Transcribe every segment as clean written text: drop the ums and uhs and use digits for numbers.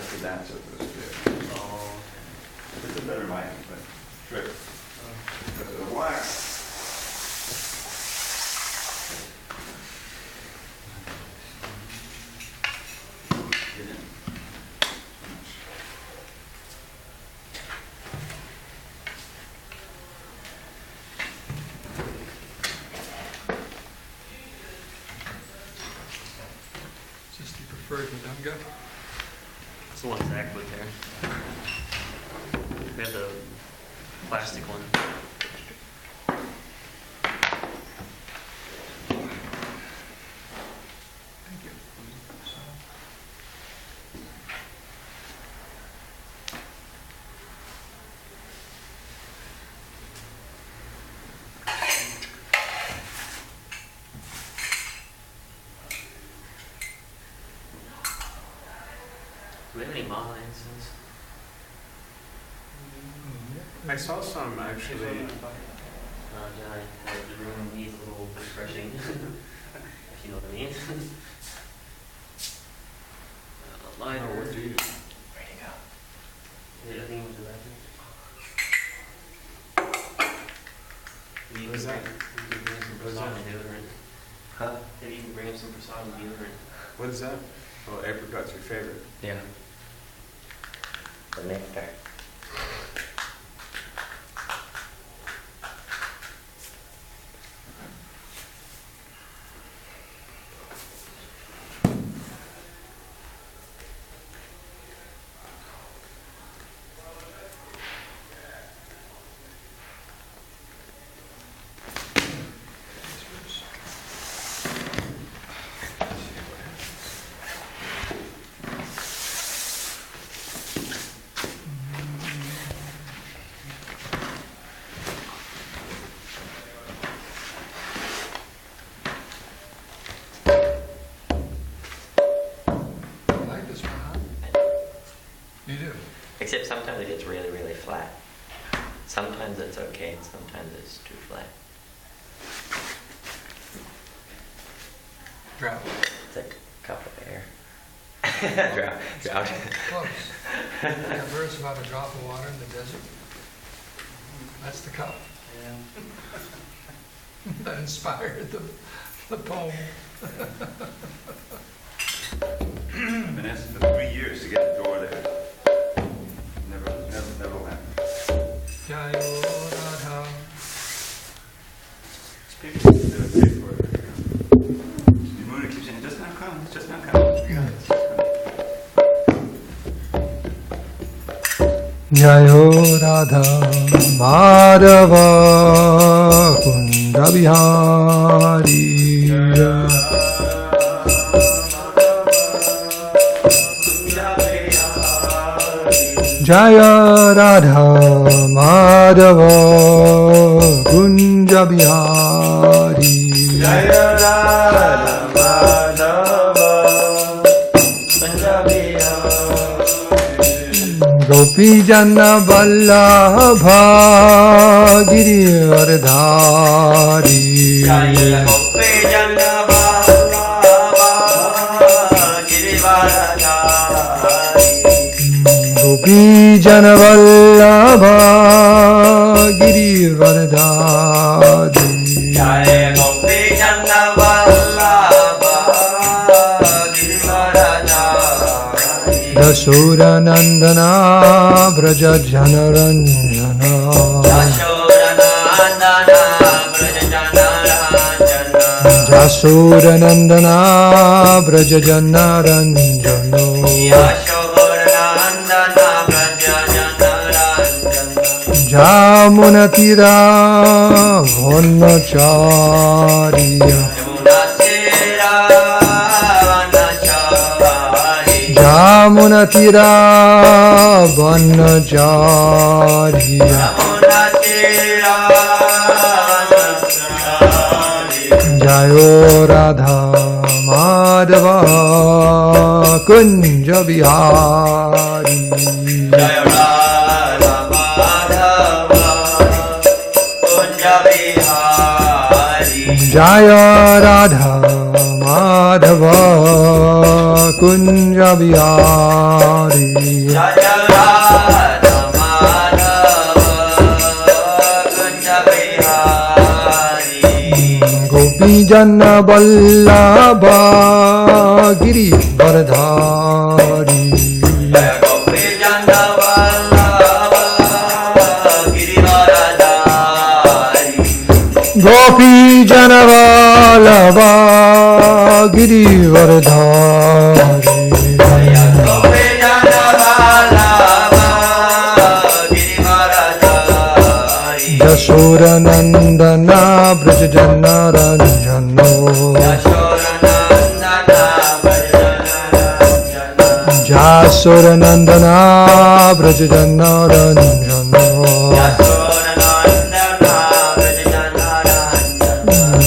just the dancer to the spirit. Oh. It's a better mind, but trick. Because of the wax. Madanga? That's the one Zach put there. We have the plastic one. Thank you. Do we have any Maha incense? I saw some actually. Yeah, the room needs a little refreshing, if you know what I mean. Lighter. Oh, what do you do? Where'd he go? I think he went to the bathroom. What is that? You can bring some What is prasad that? and deodorant. Huh? Maybe you can bring him some prasad and deodorant. What is that? Oh, apricot's your favorite. Yeah. The nectar. Except sometimes it gets really, really flat. Sometimes it's okay, and sometimes it's too flat. Drought. It's like a cup of air. Drought. Close. Like a verse about a drop of water in the desert. That's the cup. Yeah. That inspired the poem. I've been asking for 3 years to get the door there. Never went. Jayo Radha. People do it, pay for it. Muna keeps saying, it's just not coming, it's just not coming. Jayo Radha Madhava Kunda Bihari. Jaya Radha Madhava Kunja Bihari. Jaya Radha Madhava Kunja Bihari. Gopi Jana Vallabha Girivardhari. Jaya Gopi Jana Vallabha Girivardhari. Gopi Jana Vallabha Girivardhari. Jaya Gopi Jana Vallabha Girivardhari. Dasura Nandana Braja Jana Ranjana. Dasura Nandana Braja Jana Ranjana. Dasura Nandana Braja Jana Ranjana. Jamunatira Vannacharya. Jamunatira Vannacharya. Jayo Radha Madhava Kunja Bihari. Jayo Radha Madhava Kunja Bihari. Jaya Radha Madhava Kunja Bihari Jaya Radha Madhava Kunja Bihari Gopi Jana Vallabha Giri Varadhari Jaya Gopi Jana Vallabha Giri Varadhari Gopi Jana Vallabha Giri Varadhari Jaya Gopi Jana Vallabha Giri Varadhari Yashoda Nandana Braja Jana Ranjano Yashoda Nandana Braja Jana Ranjano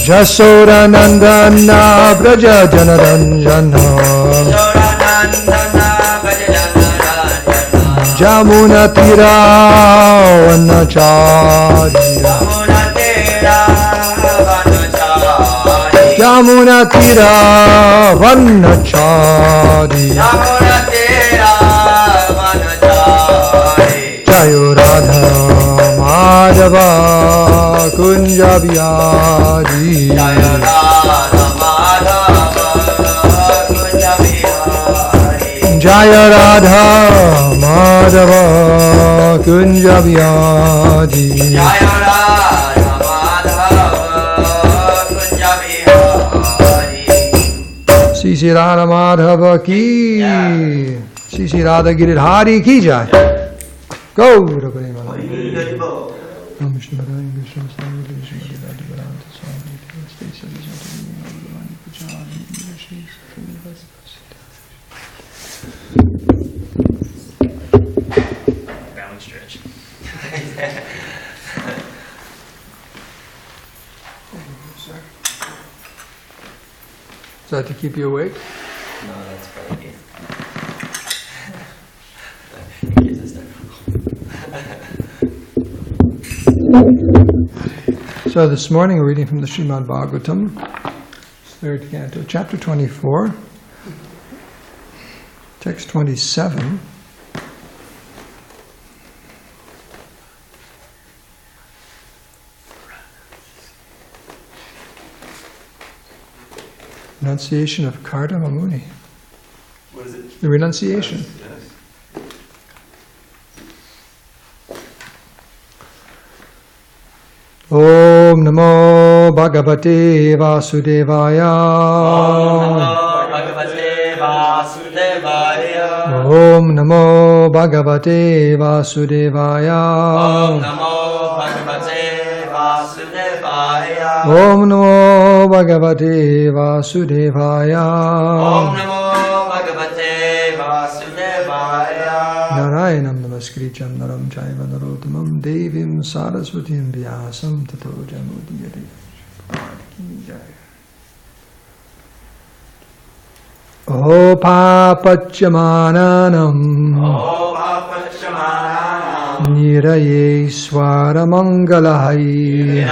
Yashoda Nandana Braja Jana Ranjano Jamuna Tira Vanacharya Jamuna Tira Vanacharya Jayo Radha Madhava Kunja Bihari Jaya Radha Madhava Kunja Bihari Sri Radha Madhava ki Sri Radha Giridhari ki jai Gaura Prema Nam Vishnu Padaya Vishnu Sangha Vishnu Adivadi Varanta Swami Stay Sadi Sati Bhagavani Pujani Vishnu Balance stretch. Is that to keep you awake? No, that's probably good. In case it's So this morning we're reading from the Srimadbhagavatam, 3rd canto, chapter 24, text 27. Renunciation of Kardama Muni. What is it? The renunciation. Yes. Om Namo Bhagavate Vasudevaya. Om Namo Bhagavate Vasudevaya. Om Namo Bhagavate Vasudevaya. Narayanam Namaskrityam Naram Chaiva Narottamam Devim Saraswatim Vyasam Tato Jamudiyate. O Papacchamananam Niraye Swaramangalahai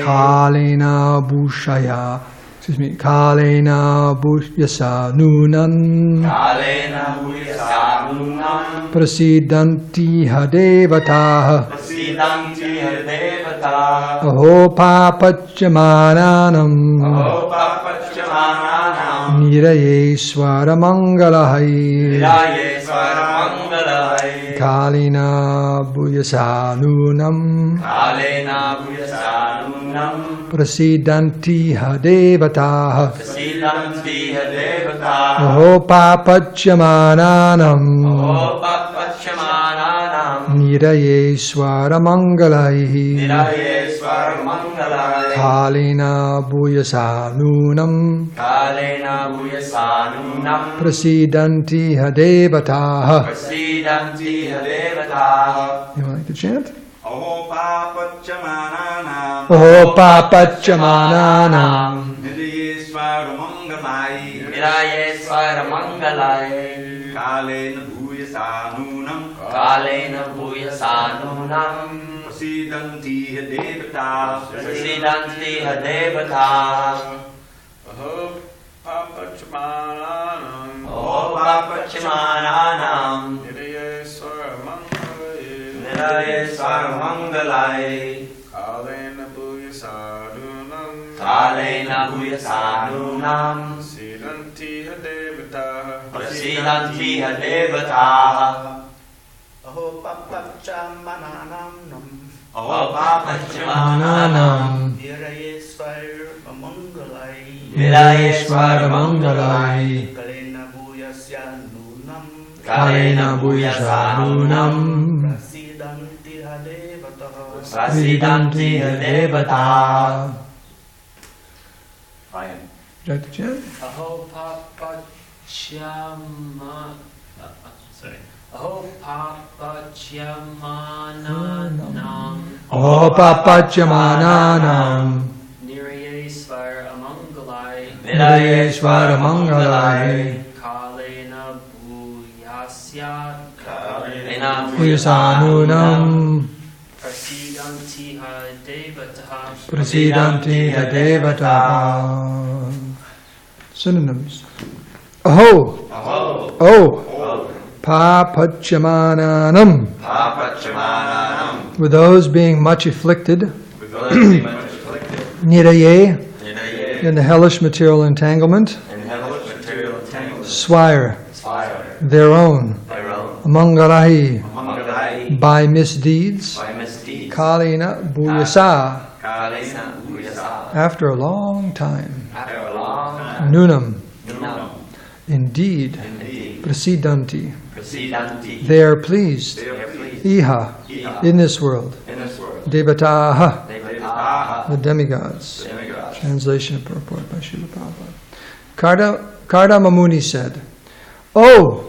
Kalena Bhushaya Kalena Bhushya Nunan Prasidanti Hadevataha Aho Papacchamananam Niraye Swaramangalahai Kalena Bhuyasanunam Prasidanti Hadevataha Aho Papacchamananam Niraye Swaramangalai Kalena Bhuyasanunam Prasidanti Hadevataha. You like to chant? Aho Papacchamananam Aho Papacchamananam Niraye Swaramangalai Kalena Bhuyasanunam Prasidanti Hadevataha Aho papachamananam. O papachamananam. Niraye swaramangalaye. Niraye swaramangalaye. Kalena bhuya sadhunam. Kalena bhuya sadhunam. Prasidanti hadevataha. Prasidanti hadevataha. Aho papachamananam. O papachamananam. Niraye swaramangalaye. Niraye swaramangalaye. Kalena bhuyasya nunam. Kalena bhuya sadhunam. Prasidanti hadevataha. Prasidanti hadevataha. Ryan. Right to chant? Aho sorry. Aho papachamananam. O papachamananam. Niraye svaramangalai. Niraye swaramangalaye. Kalena bhuyasya. Kalena Puyasanunam. Prasidanti hadevataha. Prasidanti hadevataha. Synonyms. Aho. Aho. Oh. Papachamananam. Papachamananam. With those being much afflicted. With those being much afflicted. Niraye. Niraye. In the hellish material entanglement. In hellish material entanglement. Swire. Fire. Their own. Their own. Mangalahi. Mangalai. By misdeeds. By misdeeds. Kalina bhuyasa. Kalena bhuyasa. After a long time. After a long time. Nunam. Nunam. Indeed. Indeed. Prasidanti. Prasidanti. They are pleased. They are pleased. Iha. Iha. In this world. In this world. Devataha. Devataha. The demigods. Demigods. Translation and purport by Srila Prabhupada. Kardamamuni said, "Oh,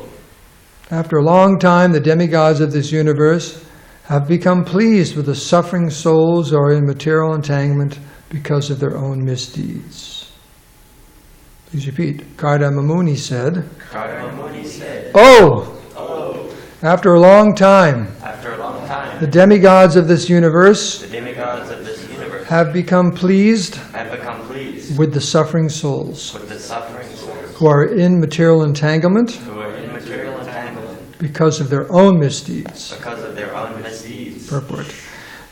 after a long time the demigods of this universe have become pleased with the suffering souls who are in material entanglement because of their own misdeeds." Please repeat. Kardamamuni said, Kardamamuni said, "Oh, oh, after a long time after a long time, the demigods of this universe the demigods of this universe have become pleased have become pleased with the suffering souls with the suffering souls who are in material entanglement who are in material entanglement because of their own misdeeds." because of their own misdeeds. Purport.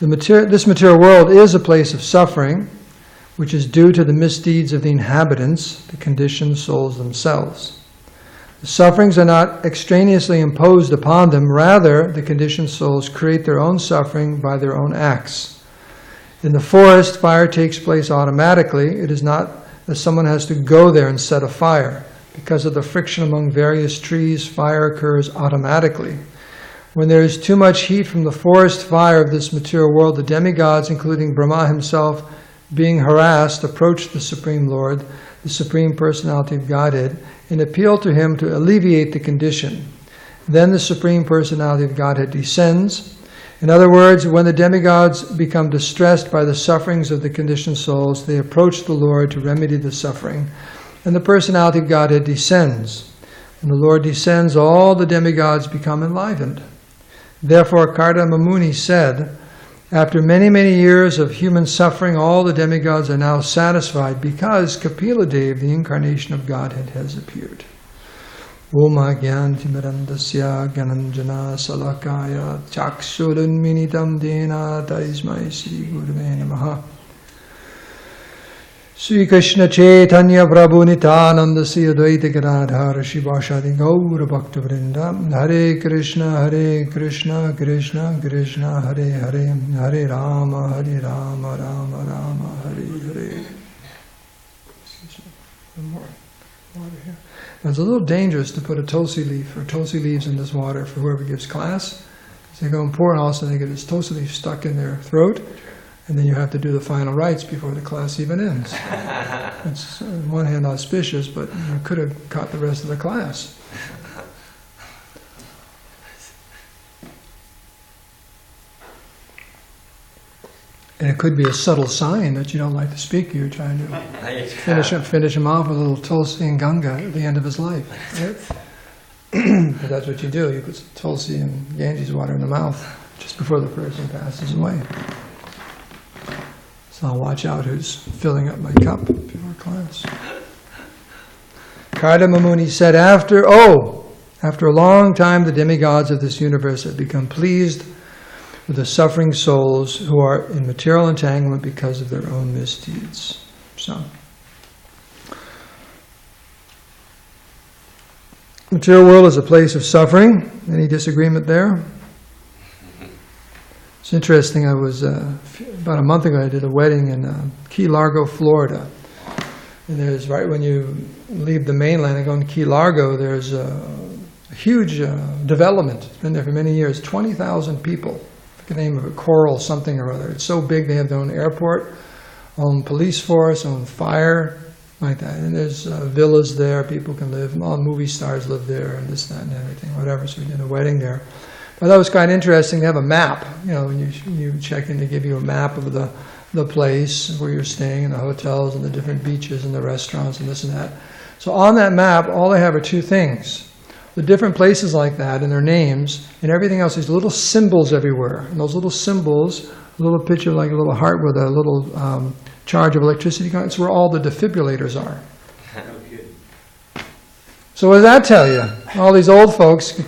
This material world is a place of suffering, which is due to the misdeeds of the inhabitants, the conditioned souls themselves. The sufferings are not extraneously imposed upon them, rather the conditioned souls create their own suffering by their own acts. In the forest, fire takes place automatically. It is not that someone has to go there and set a fire. Because of the friction among various trees, fire occurs automatically. When there is too much heat from the forest fire of this material world, the demigods, including Brahma himself, being harassed, approach the Supreme Lord, the Supreme Personality of Godhead, and appeal to him to alleviate the condition. Then the Supreme Personality of Godhead descends. In other words, when the demigods become distressed by the sufferings of the conditioned souls, they approach the Lord to remedy the suffering, and the Personality of Godhead descends. When the Lord descends, all the demigods become enlivened. Therefore, Kardamamuni said, "After many, many years of human suffering, all the demigods are now satisfied because Kapila Dev, the incarnation of Godhead, has appeared." Oma Gyantimirandasya Gyananjana Salakaya Chakshurunminitam Dena Taismai Sri Gurve Namaha. Sri Krishna Chaitanya Prabhu Nityananda Sri Advaita Gadadhara Shivashadi Gaura Bhakta Vrinda Hare Krishna Krishna Krishna Hare Hare Hare Rama Rama Rama Hare Hare. One more water here. Now, it's a little dangerous to put a tulsi leaf or tulsi leaves in this water for whoever gives class. They go and pour and all of a sudden they get this tulsi leaf stuck in their throat. And then you have to do the final rites before the class even ends. It's on one hand auspicious, but you could have caught the rest of the class. And it could be a subtle sign that you don't like the speaker. You're trying to finish him off with a little Tulsi and Ganga at the end of his life. Right? But that's what you do. You put some Tulsi and Ganges water in the mouth just before the person passes away. So I'll watch out who's filling up my cup before class. Kardama Muni said, after a long time the demigods of this universe have become pleased with the suffering souls who are in material entanglement because of their own misdeeds. So, material world is a place of suffering. Any disagreement there? It's interesting. I was about a month ago. I did a wedding in Key Largo, Florida, and there's right when you leave the mainland and go into Key Largo, there's a huge development. It's been there for many years. 20,000 people. I forget the name of it. Coral something or other. It's so big. They have their own airport, own police force, own fire, like that. And there's villas there. People can live. All movie stars live there, and this, that, and everything. Whatever. So we did a wedding there. But that was kind of interesting. They have a map. You know, when you check in, they give you a map of the place where you're staying, and the hotels, and the different beaches, and the restaurants, and this and that. So on that map, all they have are two things. The different places like that, and their names, and everything else, these little symbols everywhere. And those little symbols, a little picture like a little heart with a little charge of electricity, it's where all the defibrillators are. So what does that tell you? All these old folks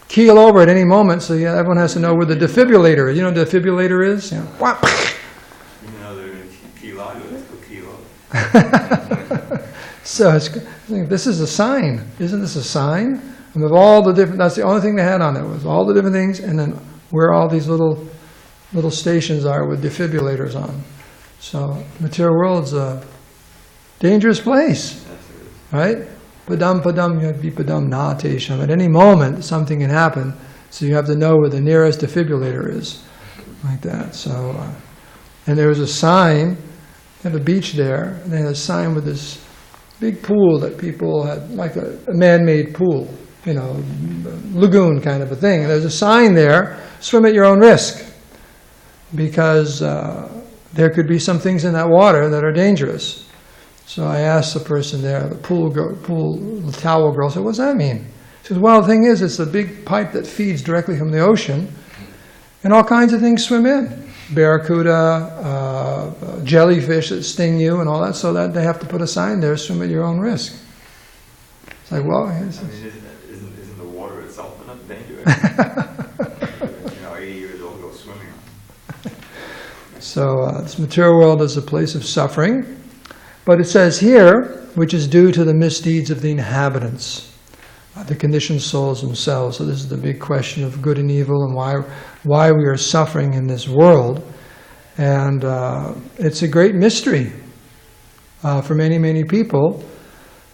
keel over at any moment, so yeah, everyone has to know where the defibrillator is. You know what a defibrillator is? You know, You know they're in Key Largo, let's go Key Largo. So this is a sign. Isn't this a sign? And of all the different, that's the only thing they had on it, was all the different things, and then where all these little stations are with defibrillators on. So material world's a dangerous place, right? Padam padam vipadam na tesham. At any moment something can happen, so you have to know where the nearest defibrillator is, like that. So, and there was a sign. They have a beach there, and they had a sign with this big pool that people had, like a man-made pool, you know, lagoon kind of a thing. And there's a sign there: swim at your own risk, because there could be some things in that water that are dangerous. So I asked the person there, the the towel girl, said, "What does that mean?" She says, "Well, the thing is, it's a big pipe that feeds directly from the ocean, and all kinds of things swim in. Barracuda, jellyfish that sting you and all that, so that they have to put a sign there, swim at your own risk." It's like, well, isn't the water itself enough danger? 80 years old, go swimming. So this material world is a place of suffering, but it says here, which is due to the misdeeds of the inhabitants, the conditioned souls themselves. So this is the big question of good and evil, and why we are suffering in this world. And it's a great mystery for many, many people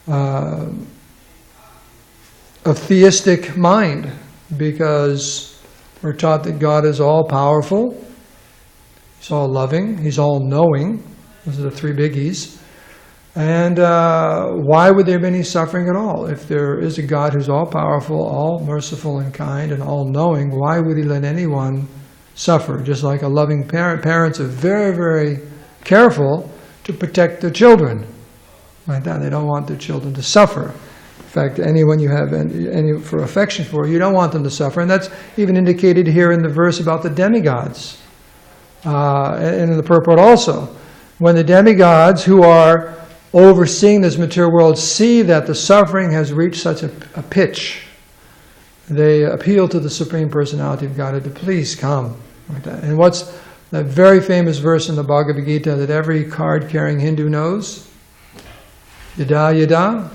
of theistic mind, because we're taught that God is all-powerful, He's all-loving, He's all-knowing. Those are the three biggies. And why would there be any suffering at all? If there is a God who's all-powerful, all-merciful and kind, and all-knowing, why would He let anyone suffer? Just like a loving parent. Parents are very, very careful to protect their children. Like that, they don't want their children to suffer. In fact, anyone you have any for affection for, you don't want them to suffer. And that's even indicated here in the verse about the demigods. And in the purport also. When the demigods who are overseeing this material world see that the suffering has reached such a pitch, they appeal to the Supreme Personality of Godhead to please come. Like that. And what's that very famous verse in the Bhagavad Gita that every card-carrying Hindu knows? Yada yada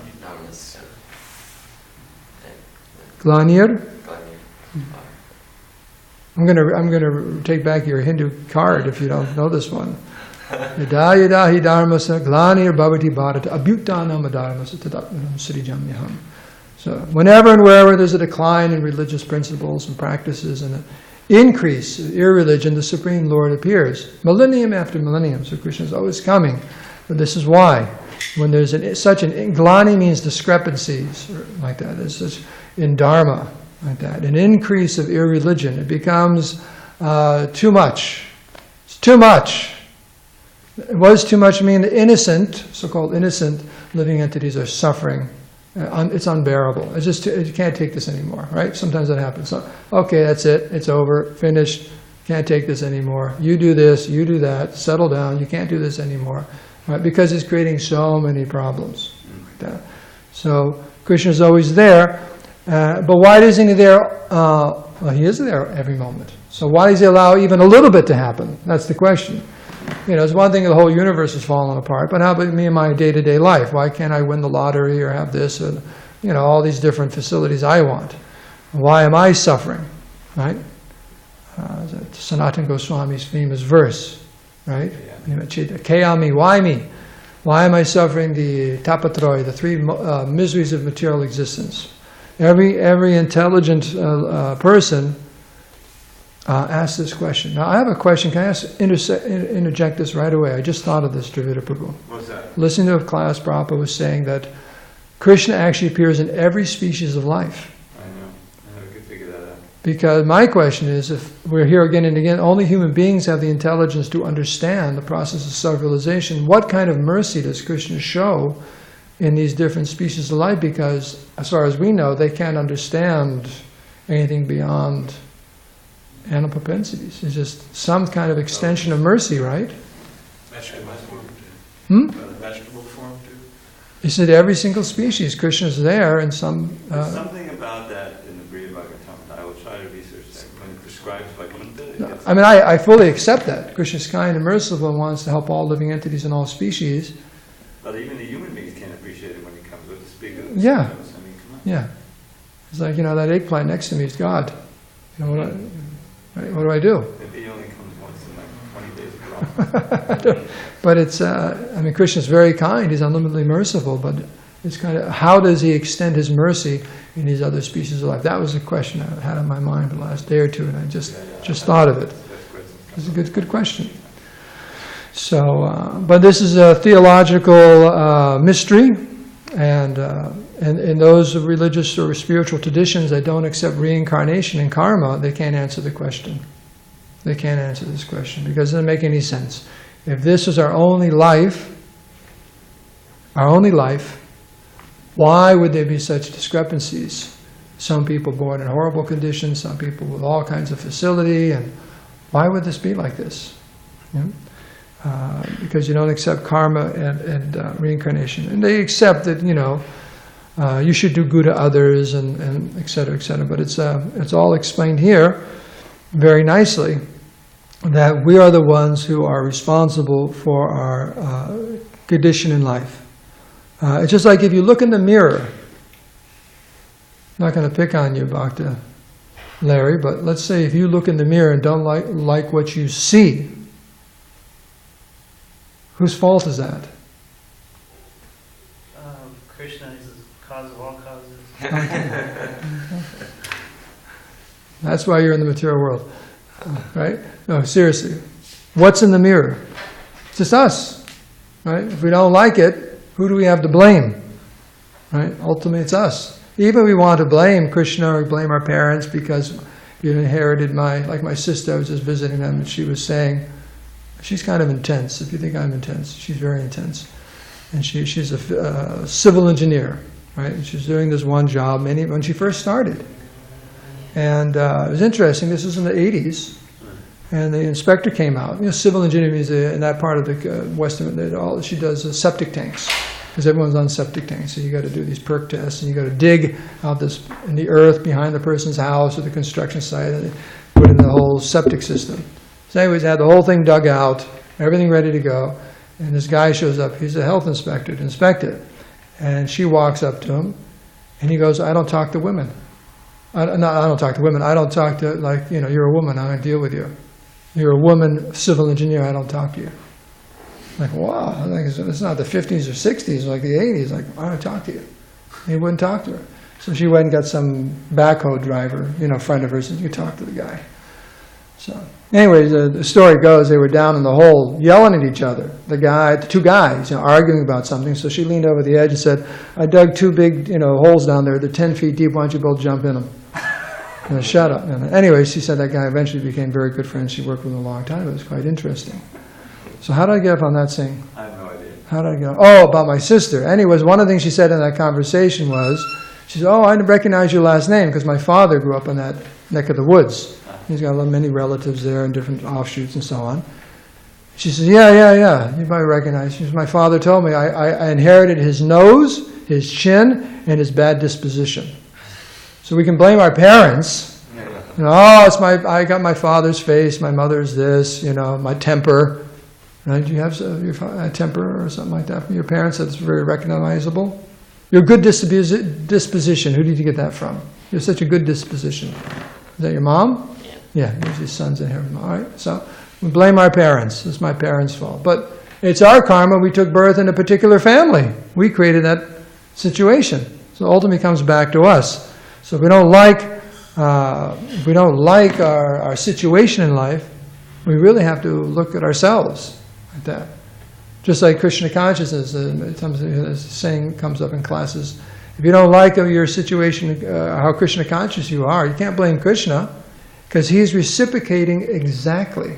Glanir. I'm gonna take back your Hindu card if you don't know this one. Yada yada hi dharmasa glanir bhavati bharata abhyutanam adharmasa tadatmanam srijamyaham. So whenever and wherever there's a decline in religious principles and practices and an increase of irreligion, the Supreme Lord appears. Millennium after millennium. So Krishna is always coming. But this is why. When there's such an... Glani means discrepancies, or like that. There's such in Dharma, like that. An increase of irreligion. It becomes too much. It's too much. What does too much mean? The innocent, so-called innocent living entities are suffering. It's unbearable. It's just you can't take this anymore, right? Sometimes that happens. So, okay, that's it. It's over. Finished. Can't take this anymore. You do this, you do that, settle down, you can't do this anymore. Right? Because it's creating so many problems. Like that. So Krishna's always there, but why isn't he there? Well, he is there every moment. So why does he allow even a little bit to happen? That's the question. It's one thing the whole universe is falling apart, but how about me and my day-to-day life? Why can't I win the lottery or have this, or, all these different facilities I want? Why am I suffering? Right? Sanatana Goswami's famous verse, right? Kayami, why me? Why am I suffering the tapatroy, the three miseries of material existence? Every intelligent person asks this question. Now I have a question. Can I interject this right away? I just thought of this, Dravida Prabhu. What's that? Listening to a class, Prabhupada was saying that Krishna actually appears in every species of life. I know. We can figure that out. Because my question is, if we're here again and again, only human beings have the intelligence to understand the process of self-realization, what kind of mercy does Krishna show in these different species of life? Because as far as we know, they can't understand anything beyond animal propensities. It's just some kind of extension of mercy, right? Vegetable form too. Vegetable form too. He said every single species, Krishna's there in some... There's something about that in the Bhagavatam. I will try to research that. When it describes Vaikuntha, I mean, I fully accept that. Krishna's kind and merciful and wants to help all living entities in all species. but even the human beings can't appreciate it when he comes with the speaker. Yeah. I mean, come on. Yeah. It's like, that eggplant next to me is God. What do I do? If he only comes once in like 20 days ago. But it's, Krishna's very kind, he's unlimitedly merciful, but it's kind of, how does he extend his mercy in these other species of life? That was a question I had on my mind the last day or two, and I just thought of it. It's a good question. So, but this is a theological mystery, and in those religious or spiritual traditions that don't accept reincarnation and karma, they can't answer the question. They can't answer this question because it doesn't make any sense. If this is our only life, why would there be such discrepancies? Some people born in horrible conditions, some people with all kinds of facility, and why would this be like this? Because you don't accept karma and reincarnation. And they accept that, you should do good to others and et cetera, but it's all explained here very nicely that we are the ones who are responsible for our condition in life. It's just like if you look in the mirror, I'm not going to pick on you, Bhakta Larry, but let's say if you look in the mirror and don't like what you see, whose fault is that? Krishna is the cause of all causes. That's why you're in the material world, right? No, seriously. What's in the mirror? It's just us, right? If we don't like it, who do we have to blame? Right? Ultimately, it's us. Even if we want to blame Krishna or blame our parents because you inherited like my sister, I was just visiting them and she was saying, she's kind of intense. If you think I'm intense, she's very intense. And she's a civil engineer, right? And she's doing this one job when she first started. And it was interesting, this was in the 80s, and the inspector came out. Civil engineering is in that part of the Western, she does septic tanks, because everyone's on septic tanks, so you got to do these perk tests, and you got to dig out this in the earth behind the person's house or the construction site, and put in the whole septic system. So anyways, had the whole thing dug out, everything ready to go, and this guy shows up, he's a health inspector to inspect it, and she walks up to him, and he goes, I don't talk to women. I don't talk to women, I don't talk to, you're a woman, I'm going to deal with you. You're a woman civil engineer, I don't talk to you. Like, wow, it's not the 50s or 60s, like the 80s, I don't talk to you. He wouldn't talk to her. So she went and got some backhoe driver, friend of hers, and you talk to the guy. So, anyways, the story goes, they were down in the hole yelling at each other. The two guys, arguing about something. So she leaned over the edge and said, I dug two big, holes down there. They're 10 feet deep. Why don't you both jump in them? Shut up. Anyway, she said that guy eventually became very good friends. She worked with him a long time. It was quite interesting. So how did I get up on that thing? I have no idea. How did I get up? Oh, about my sister. Anyways, one of the things she said in that conversation was, she said, I didn't recognize your last name because my father grew up in that neck of the woods. He's got many relatives there and different offshoots and so on. She says, yeah. You might recognize. She says, my father told me I inherited his nose, his chin, and his bad disposition. So we can blame our parents. I got my father's face, my mother's this, my temper. Right? Do you have a temper or something like that from your parents that's very recognizable? Your good disposition, who did you get that from? You're such a good disposition. Is that your mom? Yeah, usually sons and hair. All right, so we blame our parents. It's my parents' fault. But it's our karma. We took birth in a particular family. We created that situation. So ultimately comes back to us. So if we don't like our situation in life, we really have to look at ourselves like that. Just like Krishna consciousness, the saying comes up in classes. If you don't like your situation, how Krishna conscious you are, you can't blame Krishna, because he's reciprocating exactly.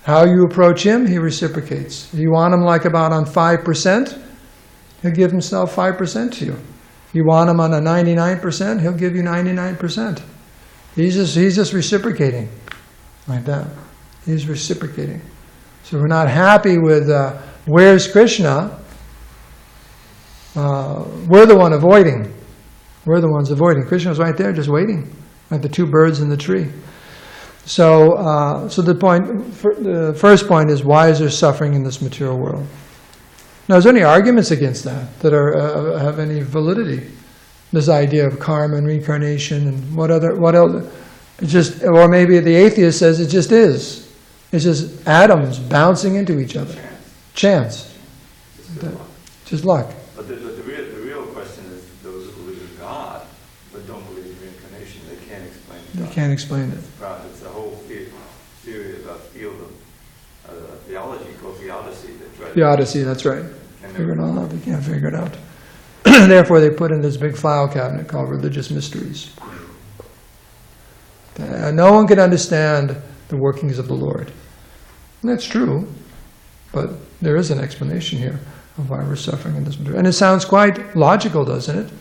How you approach him, he reciprocates. If you want him like about on 5%, he'll give himself 5% to you. If you want him on a 99%, he'll give you 99%. He's just reciprocating like that. He's reciprocating. So we're not happy with where's Krishna. We're the one avoiding. We're the ones avoiding. Krishna's right there, just waiting, like the two birds in the tree. So the first point is, why is there suffering in this material world? Now, is there any arguments against that have any validity? This idea of karma and reincarnation and what else? Or maybe the atheist says it just is. It's just atoms bouncing into each other. Chance. Just luck. But the real question is those who believe in God but don't believe in reincarnation, they can't explain it. They can't explain it. It's a whole theory about field of theology called theodicy. The Odyssey, that's right. Figure it all out. They can't figure it out. Therefore, they put in this big file cabinet called religious mysteries. No one can understand the workings of the Lord. And that's true, but there is an explanation here of why we're suffering in this material. And it sounds quite logical, doesn't it?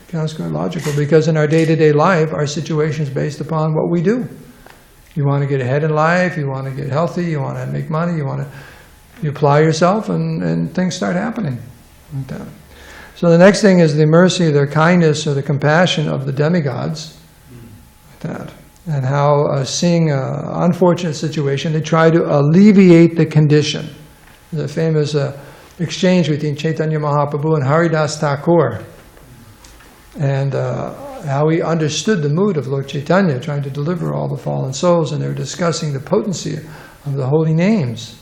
It sounds quite logical, because in our day-to-day life, our situation is based upon what we do. You want to get ahead in life, you want to get healthy, you want to make money, you apply yourself, and things start happening like that. So the next thing is the mercy, the kindness, or the compassion of the demigods. Like that. And how, seeing an unfortunate situation, they try to alleviate the condition. There's a famous exchange between Chaitanya Mahaprabhu and Haridas Thakur. And how he understood the mood of Lord Chaitanya, trying to deliver all the fallen souls, and they were discussing the potency of the holy names.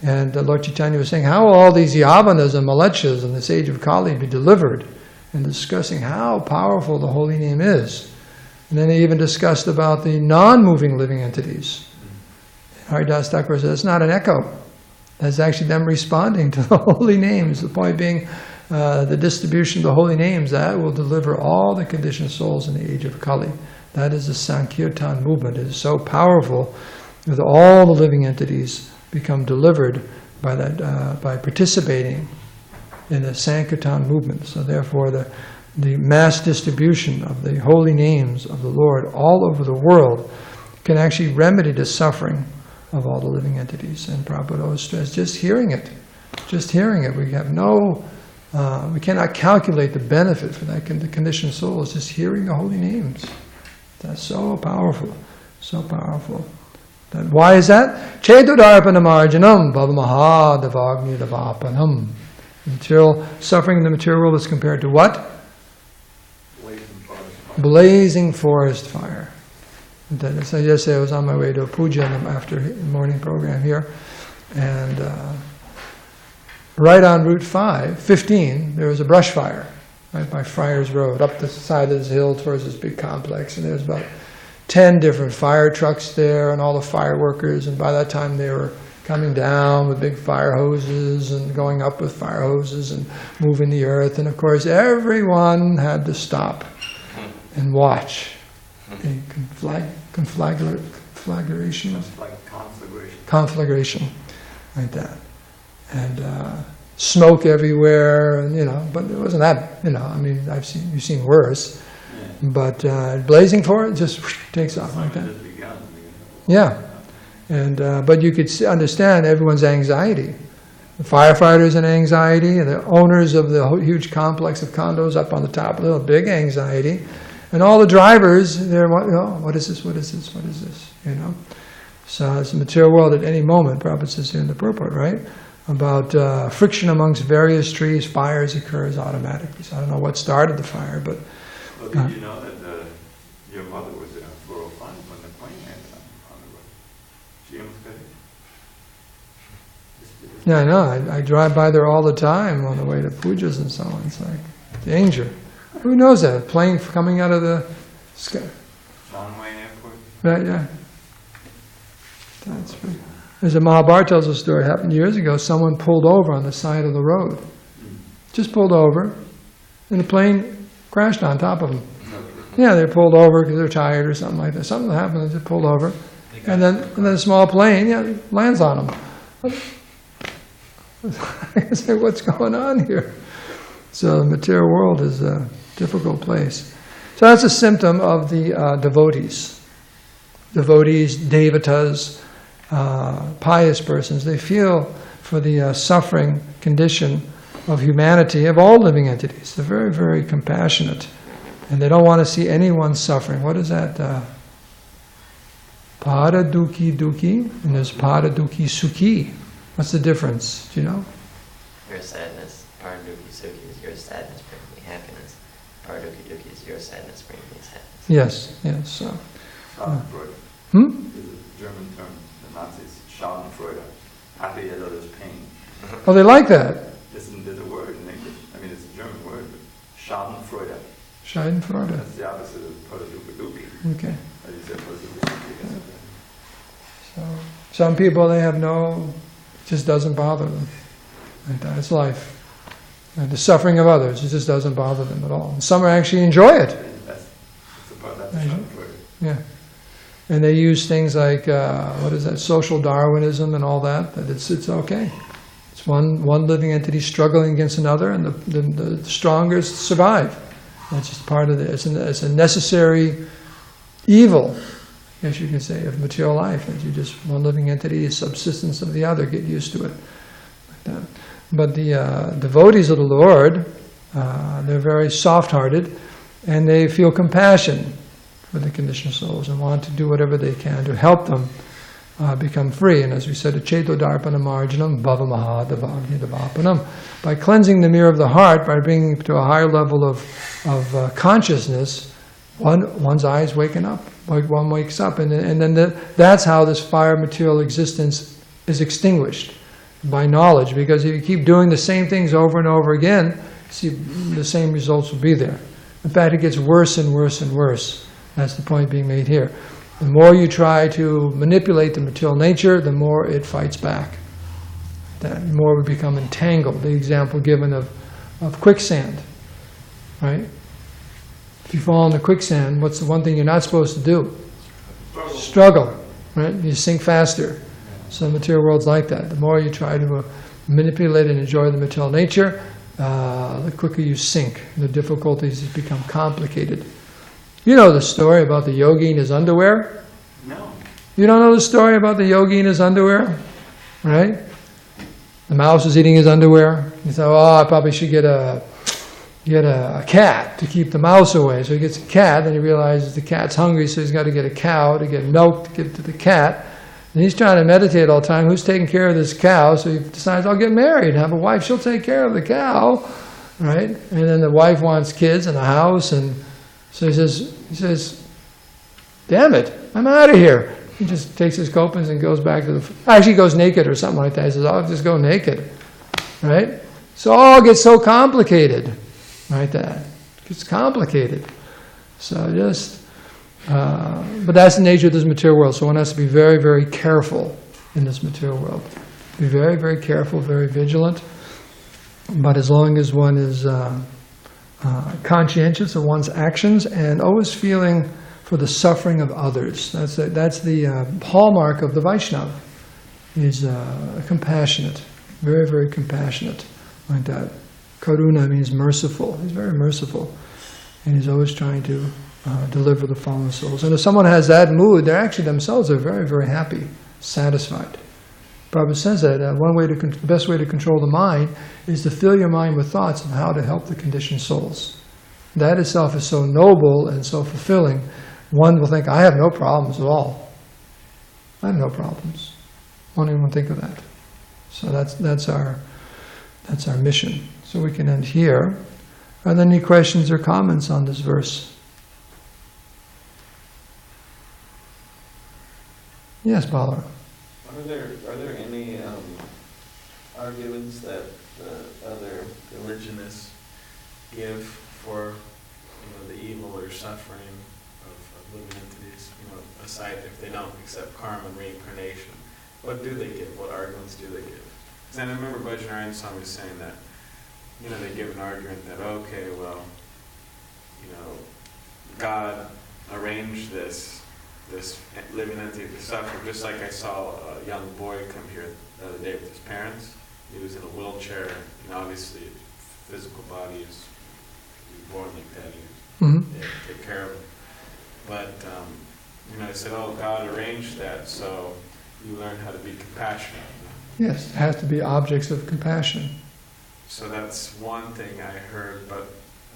And Lord Chaitanya was saying, how will all these yavanas and malechas in this age of Kali be delivered? And discussing how powerful the holy name is. And then they even discussed about the non-moving living entities. Haridas Thakur said, it's not an echo. That's actually them responding to the holy names. The point being, the distribution of the holy names, that will deliver all the conditioned souls in the age of Kali. That is the Sankirtan movement. It is so powerful that all the living entities become delivered by that, by participating in the Sankirtan movement. So therefore, the mass distribution of the holy names of the Lord all over the world can actually remedy the suffering of all the living entities. And Prabhupada always stressed, just hearing it, we have no, we cannot calculate the benefit for that conditioned souls, just hearing the holy names. That's so powerful, so powerful. Why is that? Chetudarpanamarjanam bhavamahadavagni-davapanam. Material suffering in the material world is compared to what? Blazing forest fire. So yesterday I was on my way to a puja after the morning program here, and right on Route 15, there was a brush fire, right by Friars Road, up the side of this hill towards this big complex, and there was about 10 different fire trucks there, and all the fire workers, and by that time they were coming down with big fire hoses and going up with fire hoses and moving the earth, and of course everyone had to stop and watch the conflagration, like that, and smoke everywhere, and but it wasn't that, I mean, you've seen worse, But blazing for it, just takes off like that. Just begun. Yeah, and but you could understand everyone's anxiety. The firefighters in anxiety, and the owners of the huge complex of condos up on the top, a little big anxiety, and all the drivers, they're, what is this, what is this, what is this, you know? So it's the material world at any moment, Prabhupada says here in the purport, right? About friction amongst various trees, fires occurs automatically. So I don't know what started the fire, but... Well, did you know that your mother was in a 405 when the plane landed on the road? She almost got hit. Yeah, I know. I drive by there all the time on the way to pujas and so on. It's like danger. Who knows that? A plane coming out of the sky. John Wayne Airport? Right, yeah. That's right. There's a Mahabharata tells a story, happened years ago. Someone pulled over on the side of the road. Just pulled over, and the plane crashed on top of them. Yeah, they pulled over because they're tired or something like that. Something happened, they just pulled over. And then a small plane, lands on them. I say, what's going on here? So the material world is a difficult place. So that's a symptom of the devotees. Devotees, devatas, pious persons, they feel for the suffering condition of humanity, of all living entities. They're very, very compassionate. And they don't want to see anyone suffering. What is that? Pada dukkhi dukkhi, and there's pada dukkhi sukhi. What's the difference? Do you know? Your sadness, pada dukkhi sukhi, is your sadness bringing me happiness. Pada dukkhi dukkhi is your sadness bringing me sadness. Yes, yes. So. Schadenfreude. Hmm? Is a German term. The Nazis, Schadenfreude. Happy at others' pain. Oh, they like that. There's a word in English. I mean, it's a German word, but Schadenfreude. Schadenfreude. That's the opposite of pada dukkhi dukkhi. Okay. As you said, pada dukkhi sukhi. So, some people, they have it just doesn't bother them. Like that. It's life. And the suffering of others, it just doesn't bother them at all. And some actually enjoy it. That's Schadenfreude. Yeah. And they use things like, what is that, social Darwinism and all that, that it's okay. It's one living entity struggling against another, and the strongest survive. That's just part of it. It's a necessary evil, I guess you can say, of material life. That you just, one living entity is subsistence of the other, get used to it. Like that. But the devotees of the Lord, they're very soft-hearted, and they feel compassion for the conditioned souls and want to do whatever they can to help them become free. And as we said, Cheto Darpana Marjanam Bhava Mahadavagya Davapanam. By cleansing the mirror of the heart, by bringing it to a higher level of consciousness, one's eyes waking up. One wakes up, and then that's how this fire material existence is extinguished, by knowledge. Because if you keep doing the same things over and over again, see, the same results will be there. In fact, it gets worse and worse and worse. That's the point being made here. The more you try to manipulate the material nature, the more it fights back. The more we become entangled. The example given of quicksand, right? If you fall into quicksand, what's the one thing you're not supposed to do? Struggle, right? You sink faster. So the material world's like that. The more you try to manipulate and enjoy the material nature, the quicker you sink. The difficulties become complicated. You know the story about the yogi in his underwear? No. You don't know the story about the yogi in his underwear? Right? The mouse was eating his underwear. He thought, oh, I probably should get a cat to keep the mouse away. So he gets a cat, then he realizes the cat's hungry, so he's got to get a cow to get milk to give to the cat. And he's trying to meditate all the time. Who's taking care of this cow? So he decides, I'll get married and have a wife. She'll take care of the cow. Right? And then the wife wants kids and a house, and so he says, damn it, I'm out of here. He just takes his kopans and goes back to actually he goes naked or something like that. He says, I'll just go naked. Right? So all gets so complicated. Right? That gets complicated. So but that's the nature of this material world. So one has to be very, very careful in this material world. Be very, very careful, very vigilant. But as long as one is conscientious of one's actions and always feeling for the suffering of others. That's the hallmark of the Vaishnava. He's compassionate, very, very compassionate, like that. Karuna means merciful. He's very merciful, and he's always trying to deliver the fallen souls. And if someone has that mood, they're actually themselves are very, very happy, satisfied. Prabhu says that the best way to control the mind is to fill your mind with thoughts of how to help the conditioned souls. That itself is so noble and so fulfilling. One will think, I have no problems at all. I have no problems. Won't even think of that. So that's our mission. So we can end here. Are there any questions or comments on this verse? Yes, Bala. Are there any arguments that the other religionists give for the evil or suffering of living entities? Aside if they don't accept karma and reincarnation, what do they give? What arguments do they give? Because I remember Bajrang Swami was saying that they give an argument that okay, well, God arranged this living entity to suffer, just like I saw a young boy come here the other day with his parents. He was in a wheelchair, and obviously physical body is born like that. They have to take care of him. But I said, oh, God arranged that, so you learn how to be compassionate. Yes, it has to be objects of compassion. So that's one thing I heard, but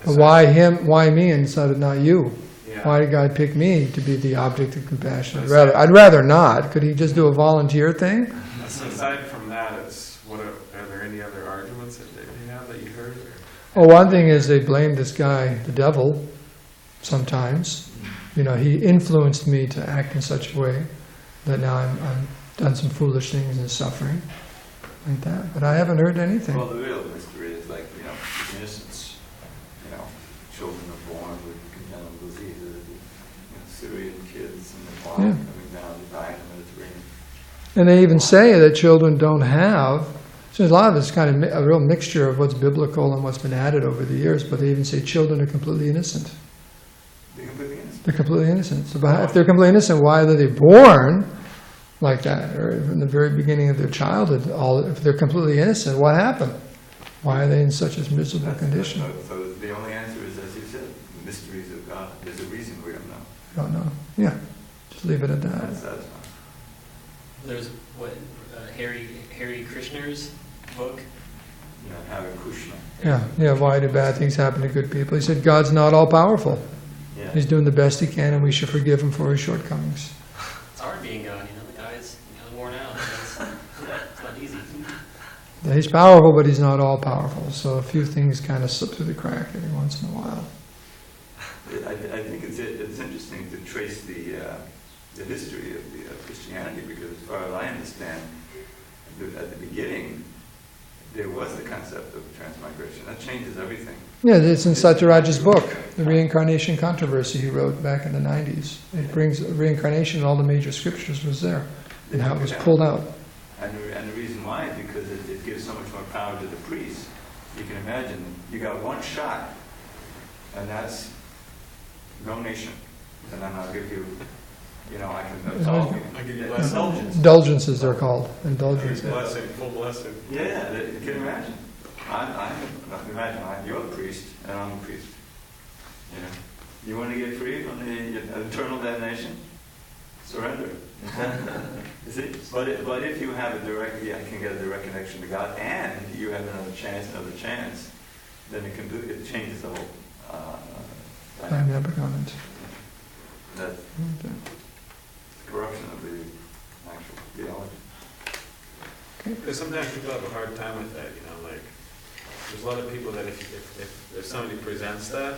why him? Why me instead of not you? Yeah. Why did God pick me to be the object of compassion? I'd rather not. Could he just do a volunteer thing? Aside from that, are there any other arguments that they have that you heard? Well, one thing is they blame this guy, the devil, sometimes. He influenced me to act in such a way that now I'm done some foolish things and suffering like that. But I haven't heard anything. Well, the real mystery is innocence. Children are born with congenital diseases. Syrian kids in Nepal coming down to die in the Mediterranean. And they even say that children don't have. So a lot of it's kind of a real mixture of what's biblical and what's been added over the years. But they even say children are completely innocent. They're completely innocent. So if they're completely innocent, why are they born like that? Or in the very beginning of their childhood, if they're completely innocent, what happened? Why are they in such a miserable condition? So the only answer is, as you said, mysteries of God. There's a reason we don't know. I don't know. Yeah, just leave it at that. There's Harry Krishner's book. Hare Krishna. Yeah. Why do bad things happen to good people? He said God's not all powerful. Yeah. He's doing the best he can, and we should forgive him for his shortcomings. It's hard being God, the guy's worn out. It's not easy. Yeah, he's powerful, but he's not all powerful. So a few things kind of slip through the crack every once in a while. I think it's interesting to trace the history of Christianity, because as far as I understand, at the beginning, there was the concept of transmigration. That changes everything. Yeah, it's in Satyaj's book, The Reincarnation Controversy, he wrote back in the 90s. It brings reincarnation, all the major scriptures was there, and how it was pulled out. And the reason why is because it gives so much more power to the priest. You can imagine, you got one shot, and that's donation. And then I'll give you, I can absolve you. I'll give you blessing. Indulgences, they're called. Indulgences. Blessing, full blessing. Yeah, you can imagine. I'm your priest, and I'm a priest. You want to get free from the eternal damnation? Surrender. You see? But if you have I can get a direct connection to God, and you have another chance, then it changes the whole Dynamic comment. That's corruption of the actual theology. Because sometimes people have a hard time with that, there's a lot of people that if somebody presents that,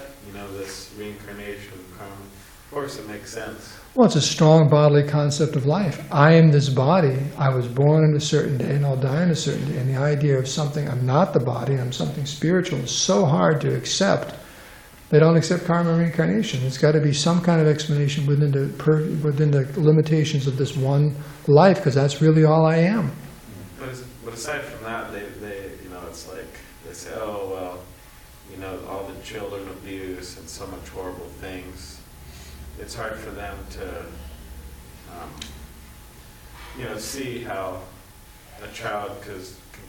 this reincarnation, karma, of course it makes sense. Well, it's a strong bodily concept of life. I am this body. I was born on a certain day and I'll die on a certain day. And the idea of something, I'm not the body, I'm something spiritual, is so hard to accept. They don't accept karma and reincarnation. There's got to be some kind of explanation within the limitations of this one life, because that's really all I am. But aside from that, they it's like they say, oh well, all the children abuse and so much horrible things. It's hard for them to see how a child can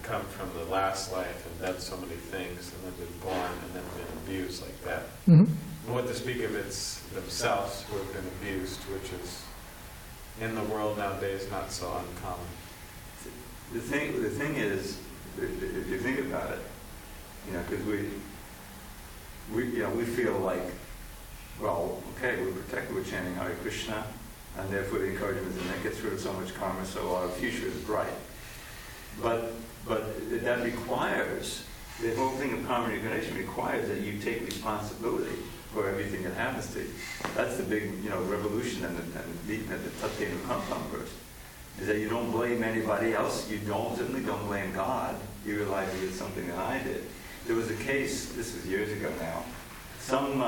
come from the last life and done so many things and then been born and then been abused like that. Mm-hmm. what to speak of it's themselves who have been abused, which is in the world nowadays not so uncommon. The thing is, if you think about it, because we feel like, well, okay, we're protected, we're chanting Hare Krishna, and therefore the encouragement is that gets rid of so much karma, so our future is bright. But that requires, the whole thing of karma reincarnation requires that you take responsibility for everything that happens to you. That's the big, revolution and the Tattva Kampan verse, is that you don't blame anybody else, certainly don't blame God. You realize you did something that I did. There was a case, this was years ago now, some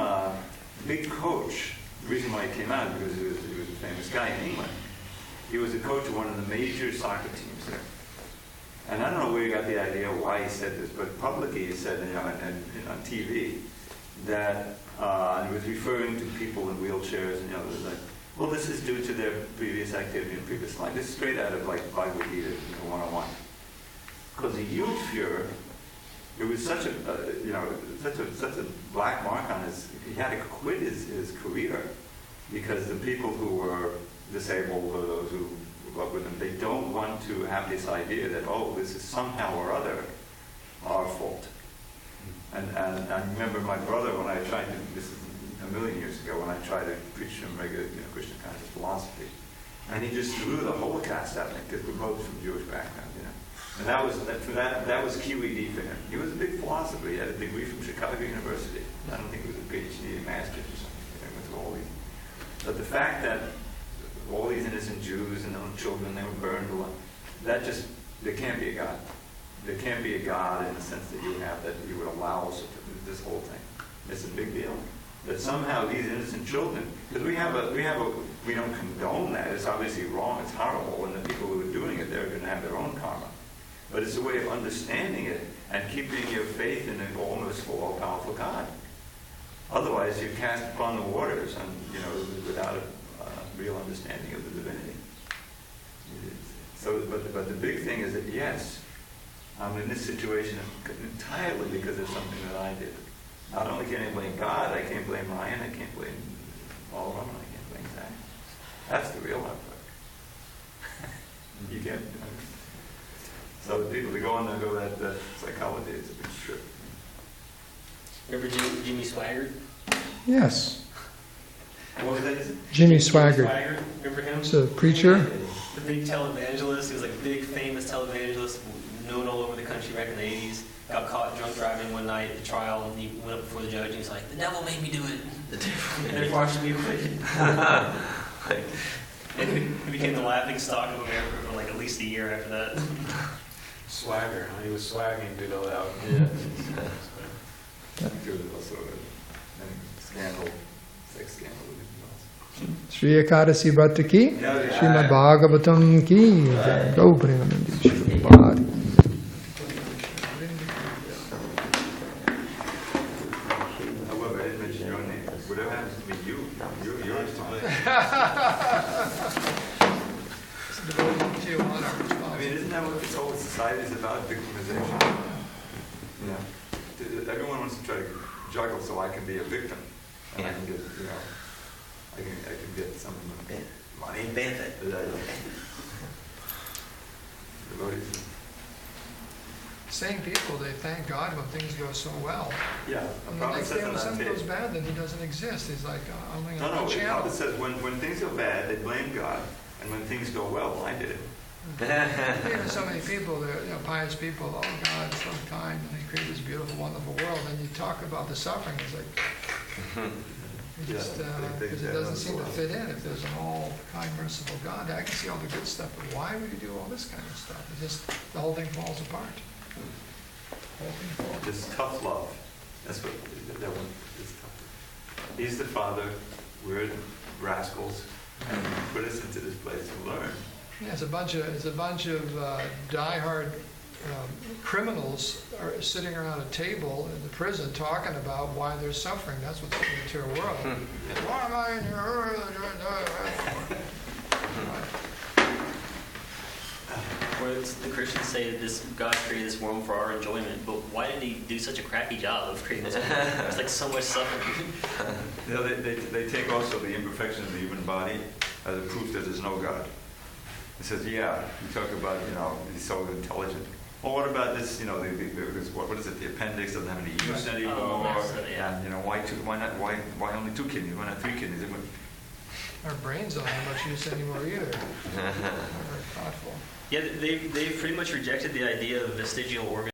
big coach, the reason why he came out is because he was a famous guy in England. He was a coach of one of the major soccer teams there. And I don't know where he got the idea why he said this, but publicly he said, on TV, that he was referring to people in wheelchairs and like, well, this is due to their previous activity in previous life. This is straight out of like Bhagavad Gita 101. Because the huge Führer, it was such a black mark on his. He had to quit his career because the people who were disabled or those who grew up with him, they don't want to have this idea that, oh, this is somehow or other our fault. And I remember my brother when I tried to, this is a million years ago, when I tried to preach him regular Krishna conscious philosophy, and he just threw the Holocaust at me because we're both from Jewish background, And that was QED for him. He was a big philosopher. He had a degree from Chicago University. I don't think it was a PhD, a master's or something. He went through all these. But the fact that all these innocent Jews and little children, they were burned alive, there can't be a God. There can't be a God in the sense that you have, that you would allow us to do this whole thing. It's a big deal. That somehow these innocent children, because we don't condone that. It's obviously wrong. It's horrible. And the people who are doing it, they're going to have their own karma. But it's a way of understanding it and keeping your faith in an all-merciful, all-powerful God. Otherwise, you cast upon the waters, and without a real understanding of the divinity. So, but the big thing is that yes, I'm in this situation entirely because of something that I did. Not only can I blame God, I can't blame Ryan, I can't blame all of them, I can't blame Zach. That's the real effort. You can't. So the people that go on there go that psychology, it's a big trip. Remember Jimmy Swaggart? Yes. What was that? Jimmy Swaggart. Remember him? He's a preacher. The big televangelist. He was like a big famous televangelist, known all over the country back in the 80s. Got caught drunk driving one night at the trial, and he went up before the judge and he was like, "The devil made me do it." And they forced me to quit. And he became the laughing stock of America for like at least a year after that. Swagger, huh? He was swagging to go out. Yeah. There was also a scandal, sex scandal. Shri Ekadasi Bhatta ki, Srimad Bhagavatam ki, Go Premanandi Shri Bhadi. However, I didn't mention your name. Whatever happens to be yours fine. I mean, isn't that what this whole society is about? Victimization. Everyone wants to try to juggle so I can be a victim, and I can get, I can get some money. Benefit. Devotees. Same people, they thank God when things go so well. Yeah. And the next day when something goes bad, then he doesn't exist. He's like, I'm on No, a channel. Prabhu says when things go bad, they blame God, and when things go well, I did it. Even so many people, they're pious people, oh God, so kind, and He created this beautiful, wonderful world. And you talk about the suffering, it's like, because it doesn't seem to fit in. If there's an all-kind, merciful God, I can see all the good stuff, but why would you do all this kind of stuff? It just, the whole thing falls apart. This tough love. That's what that one is tough. He's the Father, we're rascals, and He put us into this place to learn. Yeah, it's a bunch of diehard criminals are sitting around a table in the prison talking about why they're suffering. That's what's in the material world. Why am I in here? Where the Christians say that this God created this world for our enjoyment, but why did He do such a crappy job of creating this world? There's like so much suffering. You know, they take also the imperfection of the human body as a proof that there's no God. It says, yeah, you talk about, he's so intelligent. Well, what about this, what is it, the appendix doesn't have any use anymore? Yeah. And, why only 2 kidneys? Why not 3 kidneys? Our brains don't have much use anymore either. They're very thoughtful. Yeah, they've pretty much rejected the idea of vestigial organs.